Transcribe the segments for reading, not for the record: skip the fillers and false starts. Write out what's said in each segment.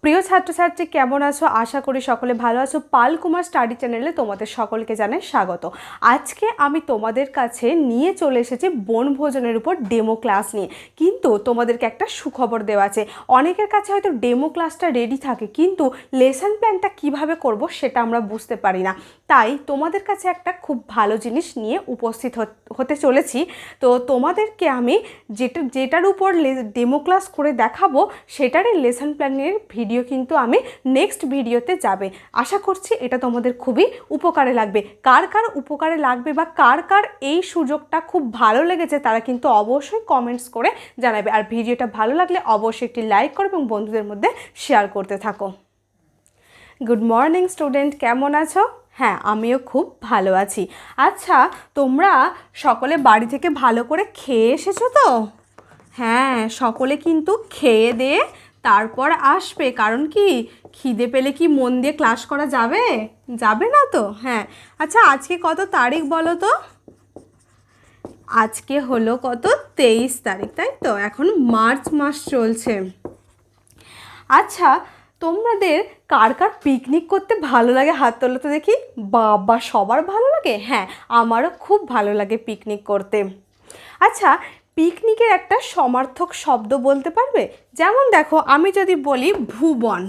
প্রিয় ছাত্রছাত্রী কেমন আছো? আশা করি সকলে ভালো আছো। পাল কুমার স্টাডি চ্যানেলে তোমাদের সকলকে জানাই স্বাগত। আজকে আমি তোমাদের কাছে নিয়ে চলে এসেছি বনভোজনের উপর ডেমো ক্লাস নিয়ে। কিন্তু তোমাদেরকে একটা সুখবর দেওয়া আছে। অনেকের কাছে হয়তো ডেমো ক্লাসটা রেডি থাকে, কিন্তু লেসন প্ল্যানটা কিভাবে করব সেটা আমরা বুঝতে পারি না। তাই তোমাদের কাছে একটা খুব ভালো জিনিস নিয়ে উপস্থিত হতে চলেছি। তো তোমাদেরকে আমি যেটার উপর ডেমো ক্লাস করে দেখাবো সেটারই লেসন প্ল্যানের ভিডিও কিন্তু আমি নেক্সট ভিডিওতে যাবে। আশা করছি এটা তোমাদের খুবই উপকারে লাগবে। কার কার উপকারে লাগবে বা কার কার এই সুযোগটা খুব ভালো লেগেছে তারা কিন্তু অবশ্যই কমেন্টস করে জানাবে। আর ভিডিওটা ভালো লাগলে অবশ্যই একটি লাইক করো এবং বন্ধুদের মধ্যে শেয়ার করতে থাকো। গুড মর্নিং স্টুডেন্ট, কেমন আছো? হ্যাঁ, আমিও খুব ভালো আছি। আচ্ছা, তোমরা সকলে বাড়ি থেকে ভালো করে খেয়ে এসেছো তো? হ্যাঁ, সকলে কিন্তু খেয়ে দিয়ে তারপর আসবে। কারণ কি, খিদে পেলে কি মন দিয়ে ক্লাস করা যাবে? যাবে না তো? হ্যাঁ। আচ্ছা, আজকে কত তারিখ বলো তো? আজকে হলো কত? 23 তারিখ, তাই তো? এখন মার্চ মাস চলছে। আচ্ছা, তোমাদের কার কার পিকনিক করতে ভালো লাগে? হাত তোলো তো দেখি। বাবা, সবার ভালো লাগে? হ্যাঁ, আমারও খুব ভালো লাগে পিকনিক করতে। আচ্ছা, পিকনিকের একটা সমার্থক শব্দ বলতে পারবে? যেমন দেখো, আমি যদি বলি ভুবন,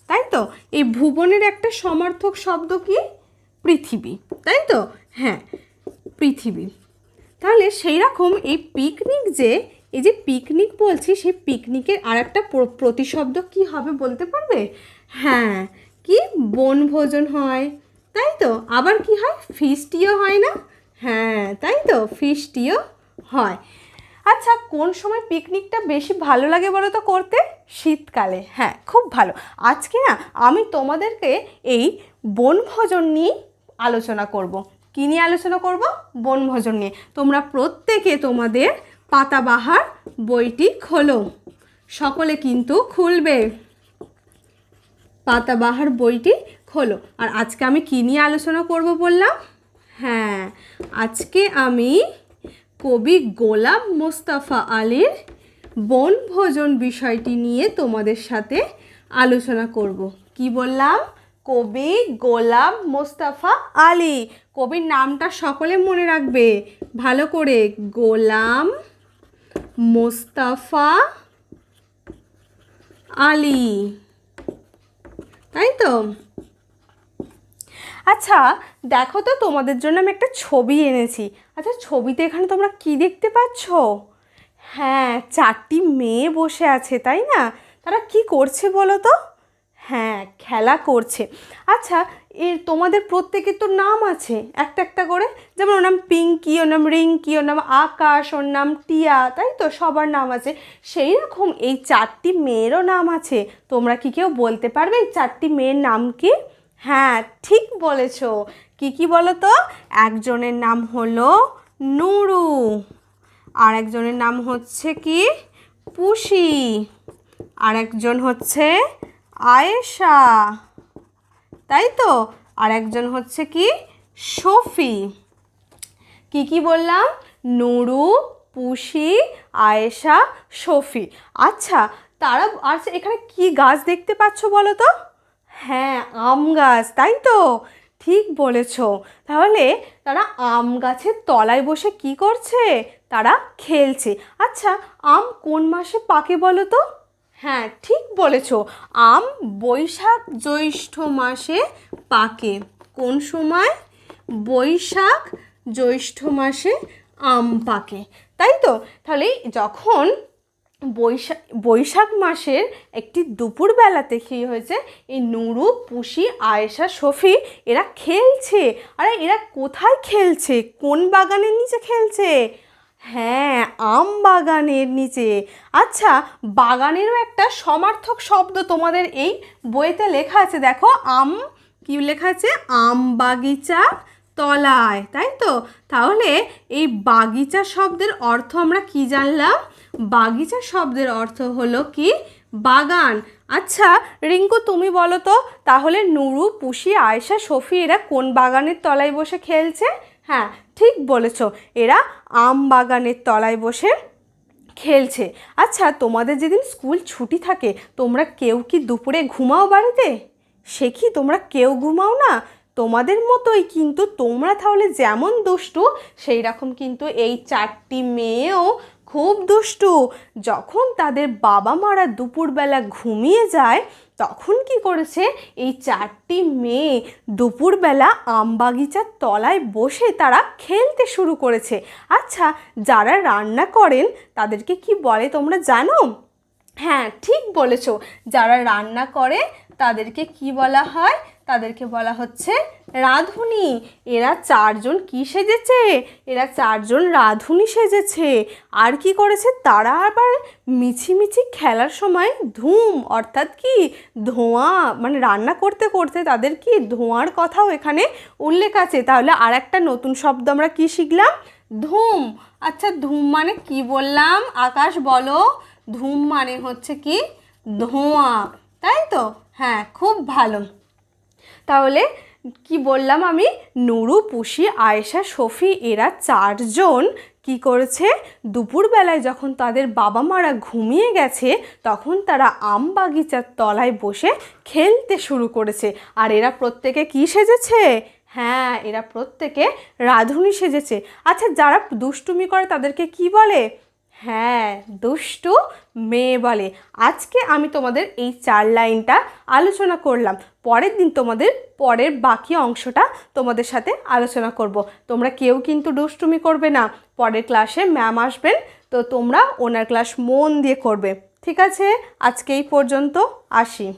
তাই তো? এই ভুবনের একটা সমার্থক শব্দ কি? পৃথিবী, তাই তো? হ্যাঁ, পৃথিবী। তাহলে সেই রকম এই যে পিকনিক বলছি, সেই পিকনিকের আর একটা প্রতিশব্দ কি হবে বলতে পারবে? হ্যাঁ, কি? বনভোজন হয়, তাই তো? আবার কি হয়? ফিস্টিও হয় না? হ্যাঁ, তাই তো? ফিস্টিও হয়। আচ্ছা, কোন সময় পিকনিকটা বেশি ভালো লাগে বলো তো করতে? শীতকালে। হ্যাঁ, খুব ভালো। আজকে না আমি তোমাদেরকে এই বনভোজন নিয়ে আলোচনা করব। কী নিয়ে আলোচনা করব? বনভোজন নিয়ে। তোমরা প্রত্যেকে তোমাদের পাতাবাহার বইটি খোলো। সকলে কিন্তু খুলবে, পাতাবাহার বইটি খোলো। আর আজকে আমি কী নিয়ে আলোচনা করব বললাম? হ্যাঁ, আজকে আমি কবি গোলাম মোস্তফা আলীর বনভোজন বিষয়টি নিয়ে তোমাদের সাথে আলোচনা করব। কি বললাম? কবি গোলাম মোস্তফা আলী। কবির নামটা সকলে মনে রাখবে ভালো করে, গোলাম মোস্তফা আলী, তাই তো? আচ্ছা, দেখো তো, তোমাদের জন্য আমি একটা ছবি এনেছি। আচ্ছা, ছবিতে এখানে তোমরা কি দেখতে পাচ্ছ? হ্যাঁ, 4টি মেয়ে বসে আছে, তাই না? তারা কি করছে বলো তো? হ্যাঁ, খেলা করছে। আচ্ছা, তোমাদের প্রত্যেকের তো নাম আছে একটা একটা করে। যেমন ওর নাম পিঙ্কি, ওর নাম রিঙ্কি, ওর নাম আকাশ, ওর নাম টিয়া, তাই তো? সবার নাম আছে। সেই রকম এই 4টি মেয়েরও নাম আছে। তোমরা কি কেউ বলতে পারবে এই 4টি মেয়ের নাম কি? হ্যাঁ, ঠিক বলেছ। কি বলো তো? একজনের নাম হলো নুরু, আর একজনের নাম হচ্ছে কি? পুষি, আর একজন হচ্ছে আয়েশা, তাই তো? আর একজন হচ্ছে কি? শফি। কি বললাম? নুরু, পুষি, আয়েশা, শফি। আচ্ছা, তারা আচ্ছা, এখানে কি গাছ দেখতে পাচ্ছ বলো তো? হ্যাঁ, আম গাছ, তাই তো? ঠিক বলেছ। তাহলে তারা আম গাছের তলায় বসে কি করছে? তারা খেলছে। আচ্ছা, আম কোন মাসে পাকে বলো তো? হ্যাঁ, ঠিক বলেছ। আম বৈশাখ জ্যৈষ্ঠ মাসে পাকে। কোন সময়? বৈশাখ জ্যৈষ্ঠ মাসে আম পাকে, তাই তো? তাহলে যখন বৈশাখ মাসের একটি দুপুরবেলাতে কী হয়েছে? এই নুরু, পুষি, আয়েশা, শফি এরা খেলছে। আরে, এরা কোথায় খেলছে? কোন বাগানের নিচে খেলছে? হ্যাঁ, আম বাগানের নিচে। আচ্ছা, বাগানেরও একটা সমার্থক শব্দ তোমাদের এই বইতে লেখা আছে। দেখো, আম কি লেখা আছে? আম বাগিচা তলায়, তাই তো? তাহলে এই বাগিচা শব্দের অর্থ আমরা কি জানলাম? বাগিচা শব্দের অর্থ হলো কি? বাগান। আচ্ছা রিঙ্কু, তুমি বলো তো, তাহলে নুরু, পুষি, আয়েশা, শফি এরা কোন বাগানের তলায় বসে খেলছে? হ্যাঁ, ঠিক বলেছ, এরা আম বাগানের তলায় বসে খেলছে। আচ্ছা, তোমাদের যেদিন স্কুল ছুটি থাকে তোমরা কেউ কি দুপুরে ঘুমাও বাড়িতে? সে কি তোমরা কেউ ঘুমাও না? তোমাদের মতোই কিন্তু তোমরা তাহলে যেমন দুষ্টু সেই রকম কিন্তু এই 4টি মেয়েও খুব দুষ্টু। যখন তাদের বাবা মারা দুপুরবেলা ঘুমিয়ে যায় তখন কি করেছে এই 4টি মেয়ে দুপুরবেলা আমবাগিচার তলায় বসে তারা খেলতে শুরু করেছে। আচ্ছা, যারা রান্না করেন তাদেরকে কি বলে তোমরা জানো? হ্যাঁ, ঠিক বলেছো, যারা রান্না করে তাদেরকে কি বলা হয়? তাদেরকে বলা হচ্ছে রাঁধুনি। এরা 4জন কি সেজেছে? এরা 4জন রাঁধুনি সেজেছে। আর কি করেছে তারা? আবার মিছিমিছি খেলার সময় ধুম অর্থাৎ কি ধোঁয়া, মানে রান্না করতে করতে তাদের কি ধোঁয়ার কথাও এখানে উল্লেখ আছে। তাহলে আর একটা নতুন শব্দ আমরা কি শিখলাম? ধুম। আচ্ছা, ধুম মানে কি বললাম? আকাশ বলো। ধুম মানে হচ্ছে কি ধোঁয়া, তাই তো? হ্যাঁ, খুব ভালো। তাহলে কি বললাম আমি? নুরু, পুষি, আয়েশা, সফি এরা 4জন কি করেছে? দুপুরবেলায় যখন তাদের বাবা মারা ঘুমিয়ে গেছে তখন তারা আম বাগিচার তলায় বসে খেলতে শুরু করেছে। আর এরা প্রত্যেকে কি সেজেছে? হ্যাঁ, এরা প্রত্যেকে রাঁধুনি সেজেছে। আচ্ছা, যারা দুষ্টুমি করে তাদেরকে কি বলে? হ্যাঁ, দুষ্টু মেয়ে বলে। আজকে আমি তোমাদের এই 4 লাইনটা আলোচনা করলাম। পরের দিন তোমাদের পরের বাকি অংশটা তোমাদের সাথে আলোচনা করব। তোমরা কেউ কিন্তু দুষ্টুমি করবে না। পরের ক্লাসে ম্যাম আসবেন, তো তোমরা ওনার ক্লাস মন দিয়ে করবে। ঠিক আছে, আজকে এই পর্যন্ত, আসি।